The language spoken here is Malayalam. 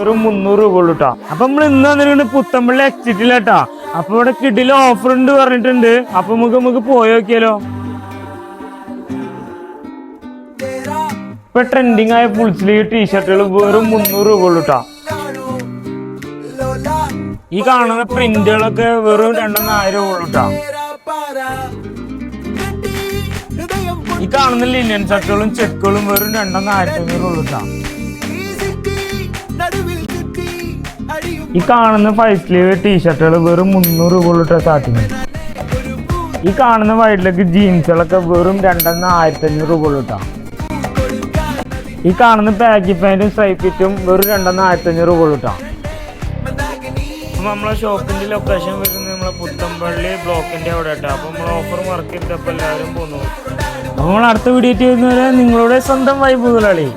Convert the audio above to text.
വെറും 300 രൂപ ഉള്ളൂ കേട്ടോ. അപ്പൊ നമ്മൾ ഇന്ന് വന്നിട്ടുണ്ട് പുത്തമ്പള്ളി എക്സിറ്റിലാട്ടാ. അപ്പൊ ഇവിടെ കിഡില് ഓഫർ ഉണ്ട് പറഞ്ഞിട്ടുണ്ട്. അപ്പൊ നമുക്ക് പോയി നോക്കിയാലോ. ഇപ്പൊ ട്രെൻഡിങ് ആയ ഫുൾ സ്ലീവ് ടീഷർട്ടുകൾ വെറും 300 രൂപ ഉള്ളൂ കേട്ടോ. ഈ കാണുന്ന പ്രിന്റുകളൊക്കെ വെറും 2,400 രൂപ ഉള്ളൂ കേട്ടോ. ഈ കാണുന്ന ലിനൻ ഷർട്ടുകളും ചെക്കുകളും വെറും 2,400 ഉള്ളൂ കേട്ടോ. ഈ കാണുന്ന 5 സ്ലീവ് ടീഷർട്ടുകൾ വെറും 300 രൂപ ഉള്ളൂ കേട്ടോ സ്റ്റാർട്ടിങ്. ഈ കാണുന്ന വൈഡ് ലെഗ് ജീൻസുകളൊക്കെ വെറും 2,500 രൂപ ഉള്ളൂ കേട്ടോ. ഈ കാണുന്ന പാക്കി പാൻറ്റും സ്ട്രൈപ്പിറ്റും വെറും 2,500 രൂപ ഉള്ളൂ കേട്ടോ. അപ്പൊ നമ്മളെ ഷോപ്പിന്റെ ലൊക്കേഷൻ വരുന്നത് നമ്മളെ പുത്തമ്പള്ളി ബ്ലോക്കിന്റെ അവിടെ കേട്ടോ. അപ്പൊ നമ്മളെ ഓഫർ മറക്കരുത്. അപ്പൊ എല്ലാവരും പോന്നു. അപ്പൊ നമ്മൾ അടുത്ത വീഡിയോ ചെയ്യുന്നവരെ നിങ്ങളുടെ സ്വന്തം വൈബ് മുതലാളി.